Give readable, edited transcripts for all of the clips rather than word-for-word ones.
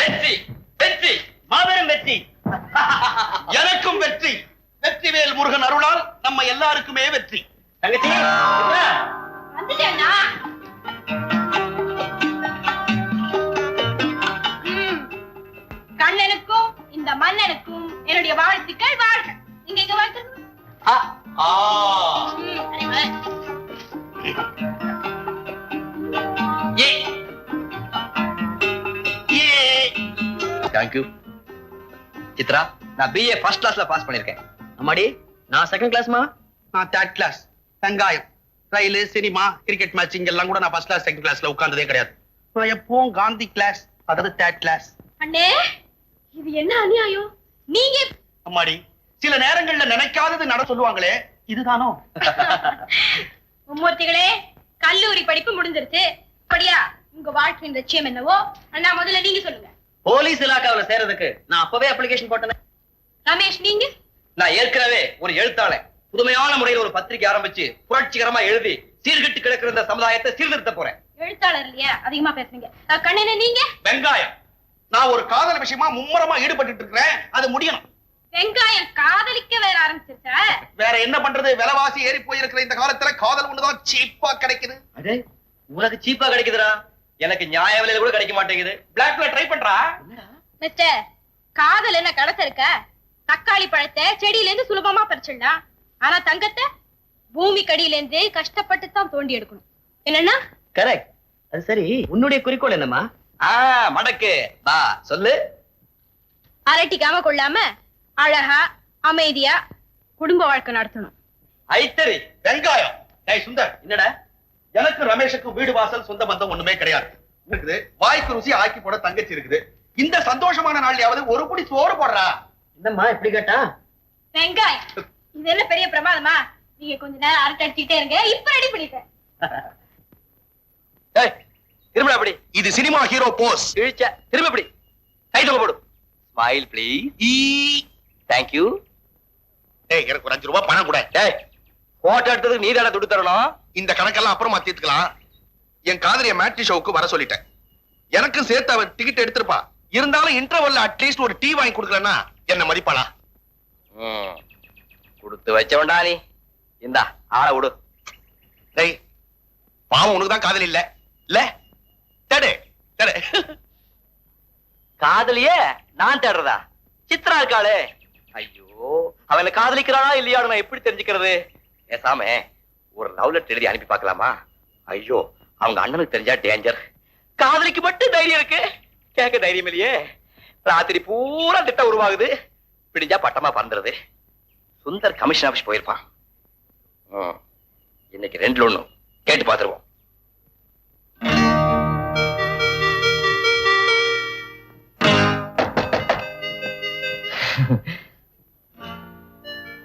வெற்றி வெற்றி மாபெரும் வெற்றி. எனக்கும் வெற்றி. வெற்றிவேல் முருகன் அருளால் நம்ம எல்லாருக்குமே வெற்றி. தங்கச்சி வந்துட்டேன்னா கண்ணனுக்கும் இந்த மன்னனுக்கும் என்னுடைய வாழ்த்துக்கள். வாழ்க. நீங்க எங்க வாழ்த்து? தேங்க்யூ சித்ரா. நான் பிஏ ஃபர்ஸ்ட் கிளாஸ்ல பாஸ் பண்ணிருக்கேன். அம்மாடி நான் செகண்ட் கிளாஸ்மா. நான் தேர்ட் கிளாஸ். வெங்காயம் ரயில் சினிமா கிரிக்கெட் மேட்ச் இங்கெல்லாம் கூட நான் ஃபர்ஸ்ட் கிளாஸ் செகண்ட் கிளாஸ்ல உட்கார்ந்ததே கிடையாது. நான் எப்பவும் காந்தி கிளாஸ், அதாவது தேர்ட் கிளாஸ். அண்ணே இது என்ன அநியாயம்? நீங்க அம்மாடி சில நேரங்கள்ல நினைக்காதது நட சொல்லுவாங்களே, இதுதானோ? மும்மூர்த்திகளே, கல்லூரி படிப்பு முடிஞ்சிருச்சு. அப்படியா உங்க வாழ்க்கையின் லட்சியம் என்னவோ? அண்ணா முதல்ல நீங்க சொல்லுங்க. போலீஸ் இலாக்காவில சேர்றதுக்கு நான் அப்பவே அப்ளிகேஷன் போட்டேன். ரமேஷ் நீங்க? நான் ஏற்கனவே ஒரு எழுத்தாளர். புதுமையான முறையில் ஒரு பத்திரிகை ஆரம்பிச்சு புரட்சிகரமா எழுதி சீர்கெட்டு கிடக்கிற இந்த சமுதாயத்தை சீர்திருத்த போறேன். எழுத்தாளர் இல்லையா? அதிகமா பேசுறீங்க. கண்ணனே நீங்க? வெங்காயம். நான் ஒரு காதல் விஷயமா மும்முரமா ஈடுபட்டு இருக்கிறேன். அது முடியணும். வெங்காயம் காதலிக்க வேற ஆரம்பிச்சிருச்சா? வேற என்ன பண்றது? விலைவாசி ஏறி போயிருக்கிற இந்த காலத்துல காதல் ஒண்ணுதான் சீப்பா கிடைக்குது. அதே உனக்கு சீப்பா கிடைக்குதுடா, எனக்கு நியாய விலையில கூட கிடைக்க மாட்டேங்குது. பிளாக்ல ட்ரை பண்றா. மிஸ்டர், காதல் என்ன கடத்த இருக்க? தக்காளி பழத்தை செடியில இருந்து சுலபமா பறிச்சிடலாம். ஆனா தங்கத்தை பூமி கடியில இருந்து கஷ்டப்பட்டு தான் தோண்டி எடுக்கணும். என்னன்னா? கரெக்ட். அது சரி, உன்னுடைய குறிக்கோள் என்னமா? மடக்கு வா சொல்லு. அரட்டிக்காம கொள்ளாம அழகா அமைதியா குடும்ப வாழ்க்கை நடத்தணும். ஐத்தரி. வெங்காயம். டேய் சுந்தர், என்னடா? எனக்கு ரமேஷுக்கு வீடு வாசல் சொந்த பந்தம் ஒண்ணுமே கிடையாது. இருக்குது வாய்க்கு ருசி ஆக்கி போட தங்கச்சி இருக்குது. இந்த சந்தோஷமான நாள்லயாவது ஒரு புடி சோறு போடுறா. என்னம்மா இப்படி கேட்டா? வெங்காயம் இது என்ன பெரிய பிரமாதமா? நீங்க கொஞ்ச நேரம் அரட்டை அடிச்சுட்டே இருங்க, இப்ப ரெடி பண்ணிட்டேன். திரும்ப அப்படி. இது சினிமா ஹீரோ போஸ். இழுச்ச திரும்ப அப்படி. கை தூக்க போடு. Smile please. Thank you. டேய் எனக்கு ஒரு 5 ரூபாய் பணம் கூட. டேய் போட்டோ எடுத்ததுக்கு நீதானே துட்டு தரணும். இந்த கணக்கெல்லாம் அப்புறமா தீர்த்துக்கலாம். என் காதலிய மேட்னி ஷோவுக்கு வர சொல்லிட்டேன். எனக்கு சேர்த்து அவன் டிக்கெட் எடுத்திருப்பா. இருந்தாலும் இன்டர்வல்ல அட்லீஸ்ட் ஒரு டீ வாங்கி கொடுக்கலன்னா என்ன மதிப்பாளா? கொடுத்து வச்சவன்டா நீ. இந்தா ஆள விடு. டேய் பாவம், உனக்கு தான் காதல் இல்ல இல்ல? தேடு தேடு. காதலியே நான் தேடுறதா? சித்ரா இருக்காளே. ஐயோ, அவனை காதலிக்கிறானா இல்லையா நான் எப்படி தெரிஞ்சுக்கிறது? பேசாம ஒரு லவ் லெட்டர் எழுதி அனுப்பி பார்க்கலாமா? ஐயோ, அவங்க அண்ணனுக்கு தெரிஞ்சா டேஞ்சர். காதலிக்கு மட்டும் தைரியம் இருக்கு, கேட்க தைரியம் இல்லையே. ராத்திரி பூரா திட்டம் உருவாகுது, பிடிஞ்சா பட்டமா பறந்துருது. சுந்தர் கமிஷன் ஆபீஸ் போயிருப்பான். இன்னைக்கு 2ல 1 கேட்டு பார்த்துருவோம்.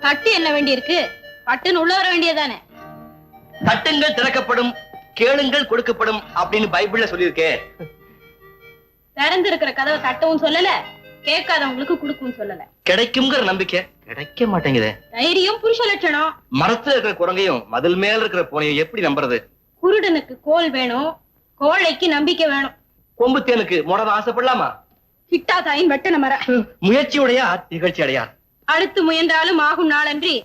தட்டு என்ன வேண்டி இருக்கு? பட்டுன்னு உள்ள வர வேண்டியதானே? தட்டுங்கள் திறக்கப்படும், கேளுங்கள் கொடுக்கப்படும் அப்படின்னு பைபிள்ல சொல்லியிருக்கே. திறந்து இருக்கிற கதவை தட்டவும் சொல்லல, கேட்காதவங்களுக்கு கொடுக்கவும் சொல்லல. கிடைக்கும்ங்கிற நம்பிக்கை கிடைக்க மாட்டேங்குது. தைரியம் புருஷ லட்சணம். மரத்துல இருக்கிற குரங்கையும் மதில் மேல இருக்கிற பூனையும் எப்படி நம்புறது? குருடனுக்கு கோல் வேணும், கோழைக்கு நம்பிக்கை வேணும். கொம்பு தேனுக்கு முடன ஆசைப்படலாமா? கிட்டா தாயின் வெட்டன மர. முயற்சியுடையா திகழ்ச்சி அடையார். அடுத்து முயன்றாலும் ஆகும் நாளன்றி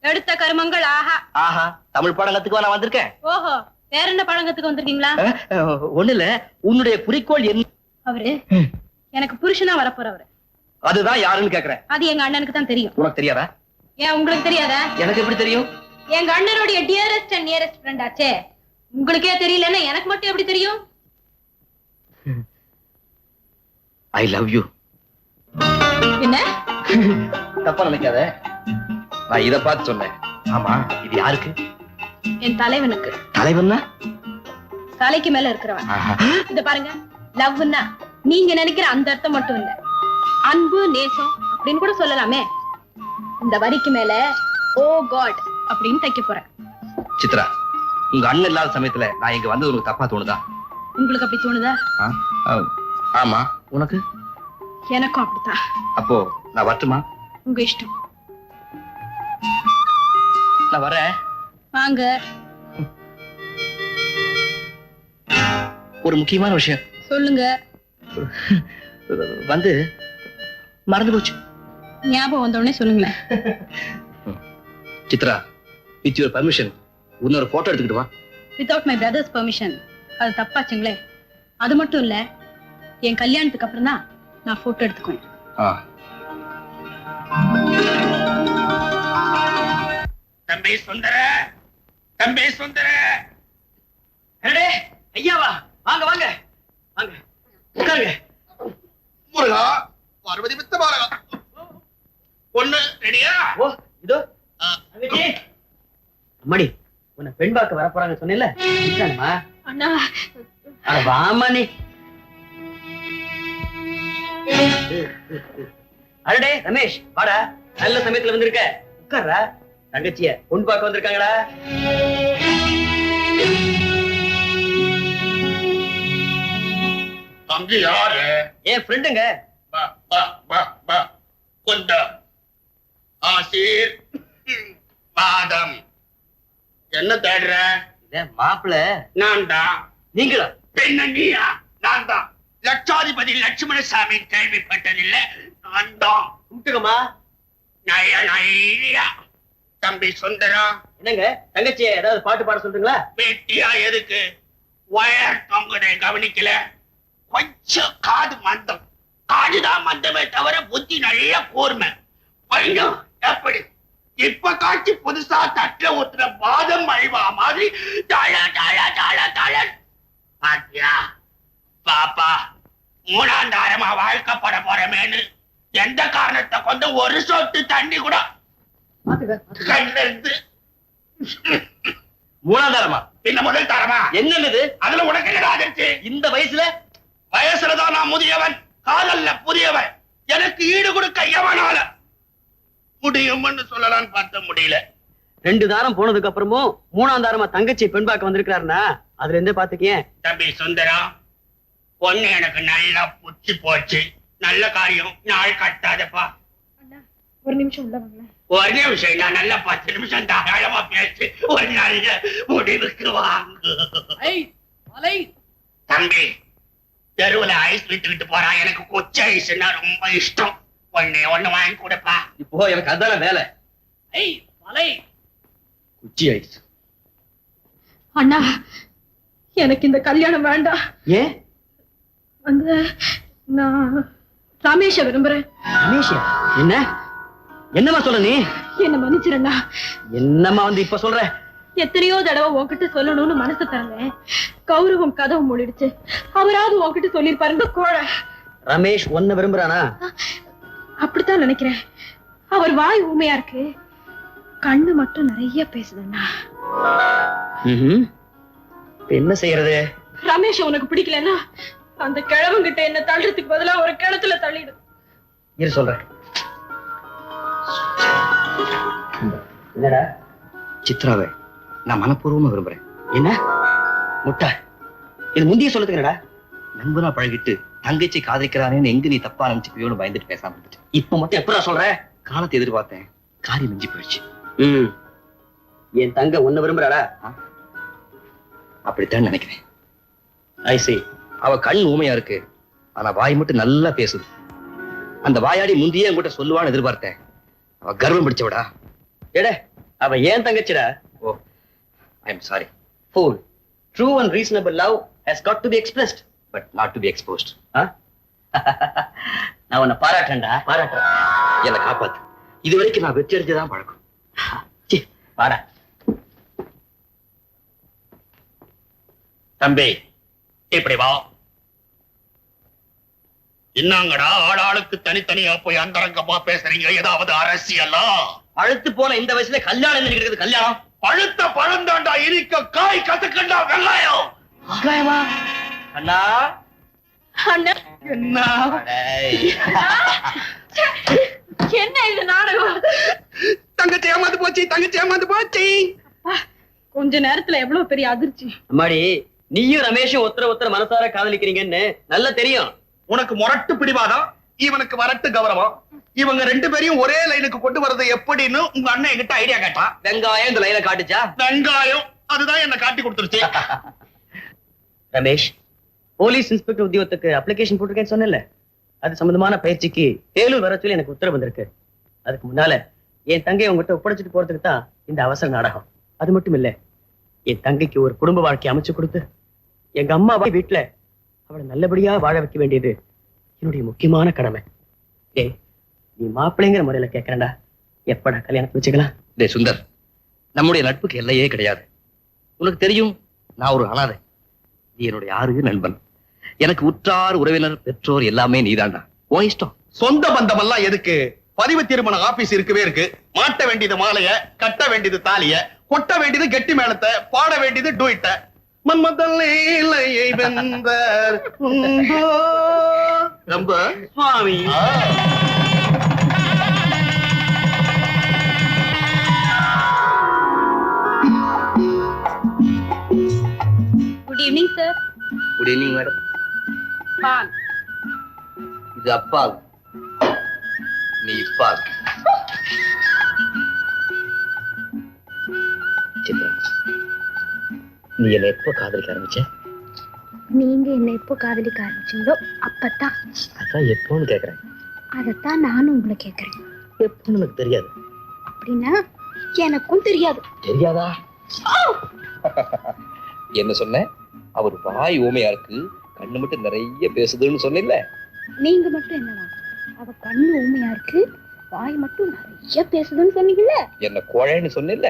எடுத்த கருமங்கள் ஆஹா. ஆஹா, தமிழ் பாடங்கத்துக்கு நான் வந்திருக்கேன். ஓஹோ, வேற என்ன பழங்கத்துக்கு வந்திருக்கீங்களா? ஒண்ணு இல்ல, உன்னுடைய குறிக்கோள் என்ன? அவரு எனக்கு புருஷனா வரப்போறவரு. அதுதான் யாருன்னு கேக்குறேன். அது எங்க அண்ணனுக்கு தான் தெரியும். உனக்கு தெரியாதா? ஏன் உங்களுக்கு தெரியாதா? எனக்கு எப்படி தெரியும்? எங்க அண்ணனுடைய டியரஸ்ட் அண்ட் நியரஸ்ட் ஃப்ரெண்ட் ஆச்சே. உங்களுக்கே தெரியலன்னா எனக்கு மட்டும் எப்படி தெரியும்? I love you. என்ன தப்பா நினைக்காத, நான் இத பார்த்து சொன்னேன். ஆமா, இது யாருக்கு? என் தலைவனுக்கு. தலைவன்னா? தலைக்கு மேல இருக்கிறவன். இத பாருங்க, லவ்னா நீங்க நினைக்கிற அந்த அர்த்தம் மட்டும் இல்ல, அன்பு நேசம் அப்படின்னு கூட சொல்லலாமே. இந்த வரிக்கு மேல ஓ காட் அப்படின்னு தைக்க போறேன். சித்ரா, உங்க அண்ணன் இல்லாத சமயத்துல நான் இங்க வந்தது உங்களுக்கு தப்பா தோணுதா? உங்களுக்கு அப்படி தோணுதா? ஆமா. உனக்கு? எனக்கும் அப்படித்தான். அப்போ நான் வரட்டுமா? உங்க இஷ்டம். நான் வரேன். வாங்க. ஒரு முக்கியமான விஷயம் சொல்லுங்க. வந்து மறந்து போச்சு. ஞாபகம் வந்தோடனே சொல்லுங்களேன். சித்ரா, வித் யுவர் பர்மிஷன் இன்னொரு போட்டோ எடுத்துக்கிட்டு வா. வித்வுட் மை பிரதர்ஸ் பெர்மிஷன் அது தப்பாச்சுங்களே. அது மட்டும் இல்ல, என் கல்யாணத்துக்கு அப்புறம் தான் நான் போட்டோ எடுத்துக்குவேன். தம்பி சுந்தர, தம்பி சுந்தர. அடடே, ஐயாவா, வாங்க வாங்க வாங்க, உட்காருங்க. முருகா, பார்வதி வித்த பாலகா. பொண்ணு ரெடியா? ஓ, இதோ தங்கச்சி. அம்மாடி, உன்னை பெண் பார்க்க வர போறாங்க சொன்னேன்ல, இருக்கானுமா? அண்ணா, அட வாமா நீ. அடடே ரமேஷ், வாடா, நல்ல சமயத்துல வந்திருக்க, உட்கார்றா. தங்கச்சிய பொண்ணு பார்க்க வந்திருக்காங்களா? தம்பி யாரு? என் ஃப்ரெண்டுங்க. பா பா பா பா. குண்டம், ஆசீர், பாதம். என்ன தேடுற? மாப்பிள்ள நான் தான். நீங்களா? பெண்ண நீயா? நான் தான். லட்சாதிபதி லட்சுமணசாமி கேள்விப்பட்டதில்லை? நான் தான். கூப்பிட்டுக்கமா. நய நையா. தம்பி சுந்தரா, என்னங்க தங்கச்சிய ஏதாவது பாட்டு பாட சொல்றீங்களா? வெட்டியா எதுக்கு? வயர் தொங்குதை கவனிக்கல. கொஞ்சம் காது மந்தம். காதுதான் மந்தமே தவிர புத்தி நல்ல கூர்மை. பையன் எப்படி இப்ப காட்சி புதுசா தட்டுல ஊத்துற பாதம் அழிவா மாதிரி தள தள தள தள. பாத்தியா பாப்பா, மூணாம் தாரமா வாழ்க்கப்பட போறமேனு எந்த காரணத்தை கொண்டு ஒரு சொட்டு தண்ணி கூட கண்ணில் இருந்து. மூணாதாரமா? பின்ன முதல் தரமா? என்னது அதுல உனக்கு என்னடா ஆச்சு? இந்த வயசுலதான் நான் முதியவன், காதல்ல புதியவன். எனக்கு ஈடு கொடுக்க எவனால முடியும்னு சொல்லலாம்னு பார்த்த முடியல. 2 தாரம் போனதுக்கு அப்புறமும் 3ஆம் தாரமா தங்கச்சி பெண் பார்க்க வந்திருக்காருன்னா அதுல இருந்தே பாத்துக்கேன். தம்பி சுந்தரா, பொண்ணு எனக்கு நல்லா புத்தி போச்சு. நல்ல காரியம், நாள் கட்டாதப்பா. ஒரு நிமிஷம் உள்ள வாங்க. ஒரு நிமிஷம், நான் நல்லா 10 நிமிஷம் தாராளமா பேசி ஒரு நல்ல முடிவுக்கு வாங்கு. தம்பி, தெருவுல ஐஸ் விட்டுக்கிட்டு போறான். எனக்கு கொச்ச ஐஸ்னா ரொம்ப இஷ்டம். ஒண்ணு வாங்கி கொடுப்பா. இப்போ எனக்கு அதான வேலை. குச்சி ஐஸ். அண்ணா, எனக்கு இந்த கல்யாணம் வேண்டாம். ஏன்? வந்து நான் ரமேஷ விரும்புறேன். ரமேஷா? என்ன என்னமா சொல்ற நீ? என்ன மன்னிச்சிருந்தா. என்னம்மா வந்து இப்ப சொல்ற? எத்தனையோ தடவை உன்கிட்ட சொல்லணும்னு மனசு தரேன். கௌரவம் கதவு மூடிடுச்சு. அவராவது உன்கிட்ட சொல்லிருப்பாருங்க கோழ. ரமேஷ் ஒன்ன விரும்புறானா? அப்படித்தான் நினைக்கிறேன். அவர் வாய் ஊமையா இருக்கு, கண்ணு மட்டும் நிறைய பேசுதுண்ணா. என்ன செய்யறது? ரமேஷ் உனக்கு பிடிக்கலன்னா அந்த கிழவங்கிட்ட என்ன தள்ளுறதுக்கு பதிலா ஒரு கிணத்துல தள்ளிடு. இரு சொல்றேன். என்னடா? சித்ராவை நான் மனப்பூர்வமா விரும்புறேன். என்ன முட்டா? இது முந்தைய சொல்றதுக்கு என்னடா? நண்பனா பழகிட்டு தங்கச்சி காதலிக்கிறானேன்னு எங்க நீ தப்பா நினைச்சுக்கியோன்னு பயந்துட்டு பேசாம இருந்துட்டு இப்ப மட்டும் எப்படா சொல்ற? காலத்தை எதிர்பார்த்தேன், காரியம் மிஞ்சி போயிடுச்சு. என் தங்க ஒண்ணு விரும்புறாடா? அப்படித்தான் நினைக்கிறேன். ஐ see. அவ கண் ஊமையா இருக்கு, ஆனா வாய் மட்டும் நல்லா பேசுது. அந்த வாயாடி முந்தையே என்கிட்ட சொல்லுவான்னு எதிர்பார்த்தேன். அவ கர்வம் பிடிச்சவடா. எடே, அவ ஏன் தங்கச்சிடா. ஓ, I am sorry. Fool. True and reasonable love has got to be expressed, but not to be exposed. நான் உன்னை பாராட்டேன்டா. பாராட்டுறேன். என்னை காப்பாத்து. இது வரைக்கும் நான் வெற்றி அடைஞ்சதான் பழக்கம். வாடா தம்பி, இப்படி வா. என்னங்கடா ஆளாளுக்கு தனித்தனியா போய் அந்தரங்கமா பேசுறீங்க? ஏதாவது அரசியலா? அழுத்து போன இந்த வயசுல கல்யாணம் இருக்கிறது? கல்யாணம் பழுத்த பழந்தாண்டா, இனிக்க காய் கத்துக்கண்டா வெங்காயம். வெங்காயமா? அண்ணா அண்ணா, என்ன என்ன இது நாடகம்? தங்கச்சி ஏமாந்து போச்சு, தங்கச்சி ஏமாந்து போச்சு. கொஞ்ச நேரத்துல எவ்வளவு பெரிய அதிர்ச்சி. அம்மாடி, நீயும் ரமேஷும் ஒருத்தர மனசார காதலிக்கிறீங்கன்னு நல்லா தெரியும். உனக்கு முரட்டு பிடிவாதம், இவனுக்கு வரட்டு கௌரவம். இவங்க 2 பேரையும் ஒரே லைனுக்கு கொண்டு வரது எப்படின்னு உங்க அண்ணன் என்கிட்ட ஐடியா கேட்டான். வெங்காயம் இந்த லைனை காட்டுச்சா? வெங்காயம் அதுதான் என்ன காட்டி கொடுத்துருச்சு. ரமேஷ், போலீஸ் இன்ஸ்பெக்டர் உத்தியோகத்துக்கு அப்ளிகேஷன் போட்டிருக்கேன்னு சொன்னேன்ல, அது சம்பந்தமான பயிற்சிக்கு வேலூர் வர சொல்லி எனக்கு உத்தரவு வந்திருக்கு. அதுக்கு முன்னால என் தங்கையை உங்ககிட்ட ஒப்படைச்சிட்டு போறதுக்கு தான் இந்த அவசர நாடகம். அது மட்டும் இல்ல, என் தங்கைக்கு ஒரு குடும்ப வாழ்க்கை அமைச்சு கொடுத்து எங்க அம்மா வீட்டுல அவளை நல்லபடியா வாழ வைக்க வேண்டியது என்னுடைய முக்கியமான கடமை. ஏய், நீ மாப்பிள்ளைங்கிற முறையில கேட்கறேன்டா, எப்படா கல்யாணத்தை வச்சுக்கலாம்? டேய் சுந்தர், நம்முடைய நட்புக்கு எல்லையே கிடையாது. உனக்கு தெரியும், நான் ஒரு அனாதை. நீ என்னுடைய ஆறு நண்பன். எனக்கு உற்றார் உறவினர் பெற்றோர் எல்லாமே நீதான்டா. ஓ இஷ்டம். சொந்த பந்தம் எல்லாம் எதுக்கு? பதிவு திருமண ஆபீஸ் இருக்கவே இருக்கு. மாட்ட வேண்டியது மாலைய, கட்ட வேண்டியது தாலிய, கொட்ட வேண்டியது கெட்டி மேளத்தை, பாட வேண்டியது டூயிட்ட. மன்மதன் லீலையை வென்றார் உண்டோ? ரொம்ப சுவாமி, good evening sir. Good evening madam. பால். இது அப்பால், நீ இப்பால். சித்ரா, நீ என்ன எப்போ காதலிக்க ஆரம்பிச்ச? நீங்க என்ன எப்போ காதலிக்க ஆரம்பிச்சீங்களோ அப்பதான். அதான் எப்போன்னு கேக்குறேன். அதத்தான் நானும் உங்களை கேக்குறேன். எப்போன்னு எனக்கு தெரியாது. அப்படின்னா எனக்கும் தெரியாது. தெரியாதா? என்ன சொன்ன? அவர் வாய் ஊமையா இருக்கு, கண்ணு மட்டும் நிறைய பேசுதுன்னு சொன்னில்ல? நீங்க மட்டும் என்னவா, அவ கண்ணு ஊமையா இருக்கு, வாய் மட்டும் நிறைய பேசுதுன்னு சொன்னீங்கல்ல? என்ன கோழைன்னு சொன்னில்ல?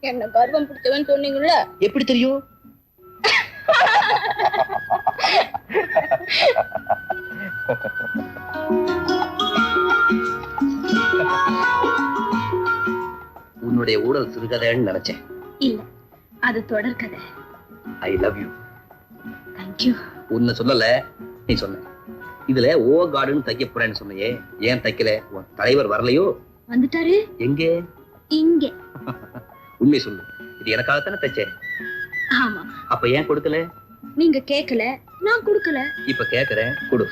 என்ன கர்வம் பிடிச்சவன் சொன்னீங்கல்ல? எப்படி தெரியும்? உன்னுடைய ஊழல் சிறுகதைன்னு நினைச்சேன். இல்ல, அது தொடர்கதை. I love you. தேங்க்யூ. உன்னை சொல்லல, நீ சொன்ன. இதுல ஓ கார்டுன்னு தைக்க போறேன்னு சொன்னியே, ஏன் தைக்கல? உன் தலைவர் வரலையோ? வந்துட்டாரு. எங்க? இங்க. உண்மை சொல்லு, இது எனக்காகத்தானே தைச்சேன். ஆமா. அப்ப ஏன் கொடுக்கல? நீங்க கேக்கல, நான் கொடுக்கல. இப்ப கேக்குறேன், கொடு.